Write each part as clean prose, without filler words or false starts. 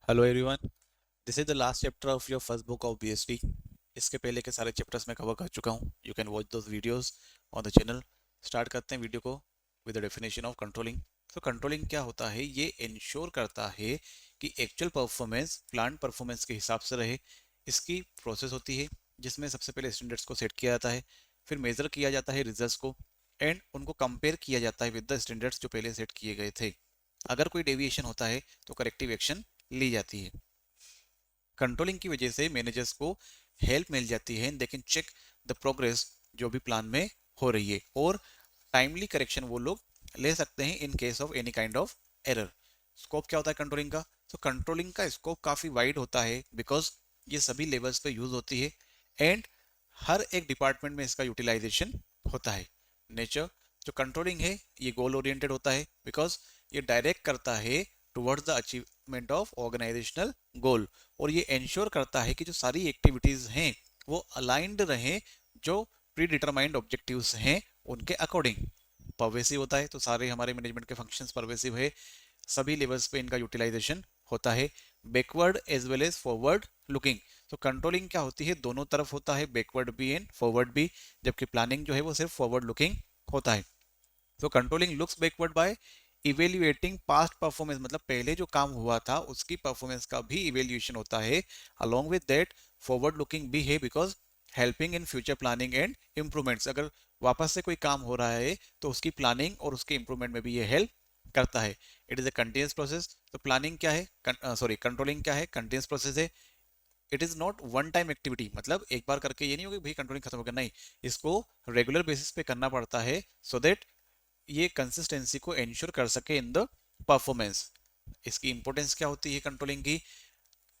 Hello everyone, this is the last chapter of your first book of BST. इसके पहले के सारे chapters मैं कवर कर चुका हूँ। You can watch those videos on the channel. Start करते हैं वीडियो को with the definition of controlling. तो कंट्रोलिंग क्या होता है? ये इंश्योर करता है कि एक्चुअल परफॉर्मेंस प्लान परफॉर्मेंस के हिसाब से रहे। इसकी प्रोसेस होती है जिसमें सबसे पहले स्टैंडर्ड्स को सेट किया जाता है, फिर मेजर किया जाता है रिजल्ट्स को, एंड उनको कंपेयर किया जाता है विद द स्टैंडर्ड्स जो पहले सेट किए गए थे। अगर कोई डेविएशन होता है तो करेक्टिव एक्शन ली जाती है। कंट्रोलिंग की वजह से मैनेजर्स को हेल्प मिल जाती है, they can check the progress जो भी प्लान में हो रही है, और टाइमली करेक्शन वो लोग ले सकते हैं in case of any kind of error. Scope क्या होता है कंट्रोलिंग का? तो कंट्रोलिंग का स्कोप काफी वाइड होता है बिकॉज ये सभी लेवल्स पे यूज होती है एंड हर एक डिपार्टमेंट में इसका यूटिलाइजेशन होता है। नेचर जो कंट्रोलिंग है ये गोल ओरिएंटेड होता है बिकॉज ये डायरेक्ट करता है towards the achievement of organisational goal, और ये इंश्योर करता है कि जो सारी एक्टिविटीज हैं वो अलाइंड रहें जो प्री डिटरमाइंड ऑब्जेक्टिव्स हैं उनके अकॉर्डिंग। परवेसिव होता है तो सारे हमारे मैनेजमेंट के फंक्शंस परवेसिव है, सभी लेवल्स पे इनका यूटिलाइजेशन होता है। Backward as well as forward looking. तो कंट्रोलिंग क्या होती है? दोनों तरफ होता है, बैकवर्ड भी एंड फॉरवर्ड भी, जबकि प्लानिंग जो है वो सिर्फ फॉरवर्ड लुकिंग होता है। तो controlling looks backward by evaluating past performance, मतलब पहले जो काम हुआ था उसकी परफॉर्मेंस का भी इवेल्युएशन होता है। Along with that forward looking भी है because helping in future planning and improvements. अगर वापस से कोई काम हो रहा है तो उसकी प्लानिंग और उसके इम्प्रूवमेंट में भी ये हेल्प करता है। It is a continuous process. तो प्लानिंग क्या है, सॉरी कंट्रोलिंग क्या है? कंटिन्यूस प्रोसेस है। It is not one time activity, मतलब एक बार करके ये नहीं होगा भाई कंट्रोलिंग खत्म हो गया, नहीं, इसको रेगुलर बेसिस पे करना पड़ता है सो दैट ये कंसिस्टेंसी को इंश्योर कर सके इन द परफॉर्मेंस। इसकी इंपॉर्टेंस क्या होती है कंट्रोलिंग की?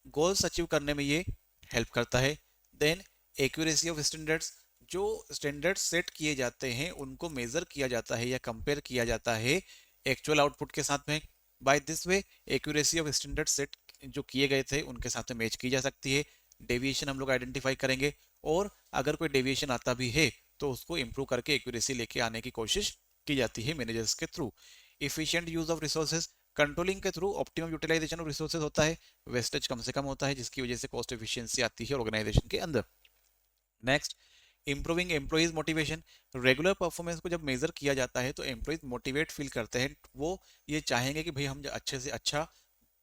गोल्स अचीव करने में ये हेल्प करता है। देन एक्यूरेसी ऑफ स्टैंडर्ड्स, जो स्टैंडर्ड्स सेट किए जाते हैं उनको मेजर किया जाता है या कंपेयर किया जाता है एक्चुअल आउटपुट के साथ में। By this way accuracy of standard set जो किए गए थे उनके साथ में मैच की जा सकती है। डेविएशन हम लोग आइडेंटिफाई करेंगे, और अगर कोई डेविएशन आता भी है तो उसको इंप्रूव करके एक्यूरेसी लेके आने की कोशिश की जाती है मैनेजर्स के through. Efficient use of resources, controlling के through optimum utilisation of resources होता है, वेस्टेज कम से कम होता है जिसकी वजह से कॉस्ट एफिशिएंसी आती है ऑर्गेनाइजेशन के अंदर। Next, improving employees motivation. Regular performance को जब मेजर किया जाता है तो एम्प्लॉइज मोटिवेट फील करते हैं, वो ये चाहेंगे कि भाई हम अच्छे से अच्छा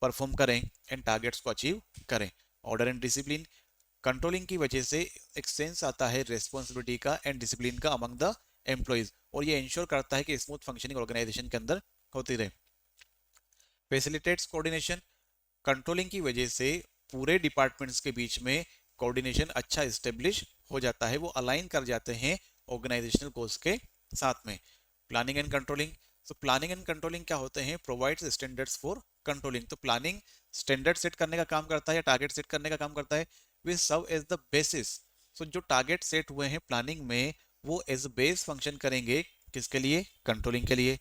परफॉर्म करें एंड टारगेट्स को अचीव करें। ऑर्डर एंड डिसिप्लिन, कंट्रोलिंग की वजह से एक सेंस आता है रेस्पॉन्सिबिलिटी का एंड डिसिप्लिन का अमंग द एम्प्लॉइज, और ये इंश्योर करता है कि स्मूथ फंक्शनिंग ऑर्गेनाइजेशन के अंदर होती रहे। फैसिलिटेट्स कोऑर्डिनेशन, कंट्रोलिंग की वजह से पूरे डिपार्टमेंट्स के बीच में कोऑर्डिनेशन अच्छा इस्टेब्लिश हो जाता है, वो अलाइन कर जाते हैं ऑर्गेनाइजेशनल गोल्स के साथ में। प्लानिंग एंड कंट्रोलिंग, तो प्लानिंग एंड कंट्रोलिंग क्या होते हैं? Provides standards for controlling. तो प्लानिंग स्टैंडर्ड सेट करने का काम करता है या टारगेट सेट करने का काम करता है। वे सर्व एज द बेसिस। सो जो टारगेट सेट हुए हैं प्लानिंग में वो एज बेस फंक्शन करेंगे, किसके लिए? कंट्रोलिंग के लिए।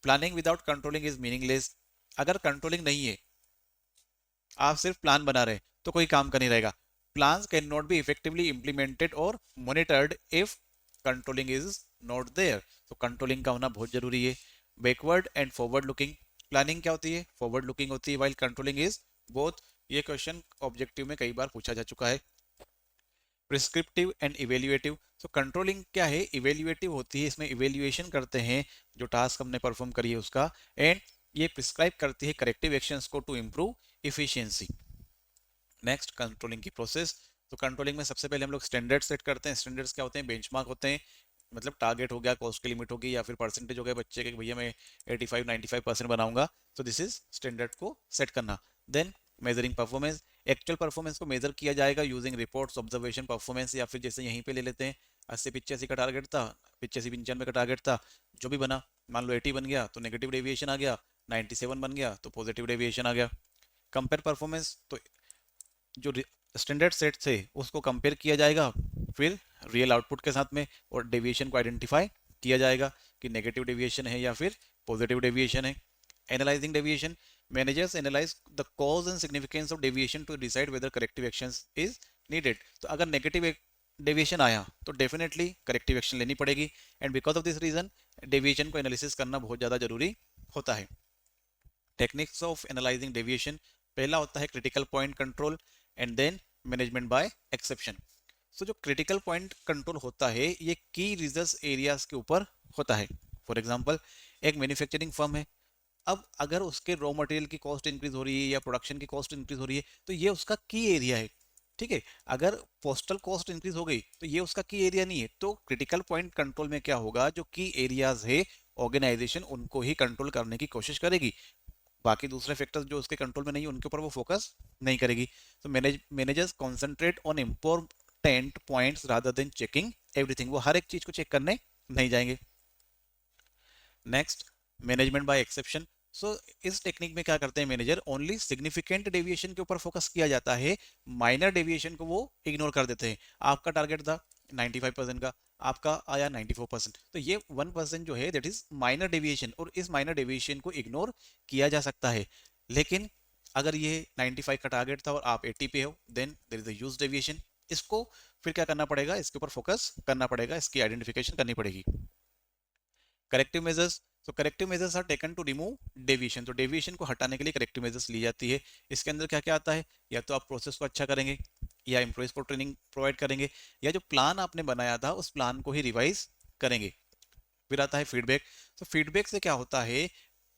Planning without controlling is meaningless. अगर कंट्रोलिंग नहीं है, आप सिर्फ प्लान बना रहे तो कोई काम का नहीं रहेगा। Plans can not be effectively implemented और monitored if controlling is not there. तो कंट्रोलिंग का होना बहुत जरूरी है। Backward and forward looking, planning क्या होती है? फॉरवर्ड लुकिंग होती है, वाइल कंट्रोलिंग इज बोथ। ये क्वेश्चन ऑब्जेक्टिव में कई बार पूछा जा चुका है। प्रिस्क्रिप्टिव एंड इवेल्युएटिव, तो कंट्रोलिंग क्या है? इवेल्युएटिव होती है, इसमें इवेल्युएशन करते हैं जो टास्क हमने परफॉर्म करी है उसका, एंड ये प्रिस्क्राइब करती है करेक्टिव एक्शंस को to improve efficiency. Next, controlling की प्रोसेस। तो कंट्रोलिंग में सबसे पहले हम लोग स्टैंडर्ड सेट करते हैं। स्टैंडर्ड्स क्या होते हैं? बेंचमार्क होते हैं, मतलब टारगेट हो गया, कॉस्ट की लिमिट होगी, या फिर परसेंटेज हो गया बच्चे के, भैया मैं 85-95% बनाऊंगा, तो दिस इज स्टैंडर्ड को सेट करना। Then measuring performance, actual performance को मेजर किया जाएगा यूजिंग रिपोर्ट्स, ऑब्जर्वेशन, परफॉर्मेंस, या फिर जैसे यहीं पे ले लेते हैं 80-85 का टारगेट था, 85-95 का टारगेट था, जो भी बना, मान लो 80 बन गया तो नेगेटिव डेविएशन आ गया, 97 बन गया तो पॉजिटिव डेविएशन आ गया। कंपेयर परफॉर्मेंस, तो जो स्टैंडर्ड सेट थे उसको कंपेयर किया जाएगा फिर रियल आउटपुट के साथ में, और डेविएशन को आइडेंटिफाई किया जाएगा कि नेगेटिव डेविएशन है या फिर पॉजिटिव डेविएशन है। Analysing deviation, managers analyse the cause and significance of deviation to decide whether corrective actions is needed. तो अगर नेगेटिव डेविएशन आया तो डेफिनेटली करेक्टिव एक्शन लेनी पड़ेगी, and because of this reason deviation को एनालिसिस करना बहुत ज़्यादा जरूरी होता है। टेक्निक्स ऑफ एनालाइजिंग डेविएशन, पहला होता है critical point control and then management by exception. So जो क्रिटिकल पॉइंट कंट्रोल होता है ये की रिसर्च एरियाज के ऊपर होता है। फॉर एग्जांपल एक मैन्युफैक्चरिंग फर्म है, अब अगर उसके रॉ मटेरियल की कॉस्ट इंक्रीज हो रही है या प्रोडक्शन की कॉस्ट इंक्रीज हो रही है तो ये उसका की एरिया है, ठीक है। अगर पोस्टल कॉस्ट इंक्रीज हो गई तो ये उसका की एरिया नहीं है। तो क्रिटिकल पॉइंट कंट्रोल में क्या होगा, जो की एरियाज है ऑर्गेनाइजेशन उनको ही कंट्रोल करने की कोशिश करेगी, बाकी दूसरे फैक्टर्स जो उसके कंट्रोल में नहीं है उनके ऊपर वो फोकस नहीं करेगी। तो managers concentrate on important points rather than checking everything, वो हर एक चीज को चेक करने नहीं जाएंगे। Next, management by exception. So इस टेक्निक में क्या करते हैं मैनेजर, ओनली सिग्निफिकेंट डेविएशन के ऊपर फोकस किया जाता है, माइनर डेविएशन को वो इग्नोर कर देते हैं। आपका टारगेट था 95% का, आपका आया 94%, तो ये 1% जो है दैट इज माइनर डेविएशन, और इस माइनर डेविएशन को इग्नोर किया जा सकता है। लेकिन अगर ये 95 का टारगेट था और आप 80 पे हो, then there is a huge deviation. इसको फिर क्या करना पड़ेगा, इसके ऊपर फोकस करना पड़ेगा, इसकी आइडेंटिफिकेशन करनी पड़ेगी। करेक्टिव मेजर्स, तो corrective measures are taken to remove deviation, तो डेविएशन को हटाने के लिए करेक्टिव मेजर्स ली जाती है। इसके अंदर क्या क्या आता है, या तो आप प्रोसेस को अच्छा करेंगे, या एम्प्लॉइज को ट्रेनिंग प्रोवाइड करेंगे, या जो प्लान आपने बनाया था उस प्लान को ही रिवाइज करेंगे। फिर आता है फीडबैक। तो फीडबैक से क्या होता है,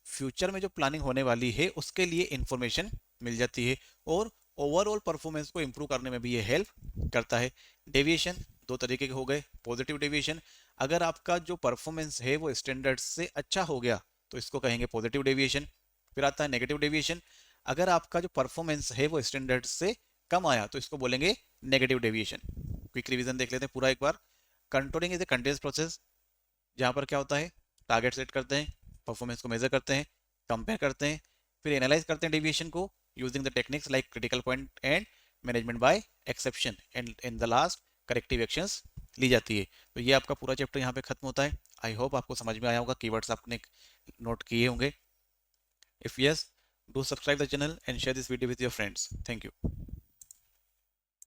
फ्यूचर में जो प्लानिंग होने वाली है उसके लिए इंफॉर्मेशन मिल जाती है, और ओवरऑल परफॉर्मेंस को इंप्रूव करने में भी ये हेल्प करता है। डेविएशन दो तरीके के हो गए, पॉजिटिव डेविएशन, अगर आपका जो परफॉर्मेंस है वो स्टैंडर्ड से अच्छा हो गया तो इसको कहेंगे पॉजिटिव डेविएशन। फिर आता है नेगेटिव डेविएशन, अगर आपका जो परफॉर्मेंस है वो स्टैंडर्ड से कम आया तो इसको बोलेंगे नेगेटिव डेविएशन। क्विक रिवीजन देख लेते हैं पूरा एक बार। Controlling is a continuous process, जहाँ पर क्या होता है, टारगेट सेट करते हैं, परफॉर्मेंस को मेजर करते हैं, कंपेयर करते हैं, फिर एनालाइज करते हैं डेविएशन को using the techniques like critical point and management by exception, and in the last corrective actions ली जाती है। तो ये आपका पूरा चैप्टर यहाँ पे खत्म होता है। आई होप आपको समझ में आया होगा, कीवर्ड्स आपने नोट किए होंगे। If yes, do subscribe the channel and share this video with your friends. Thank you.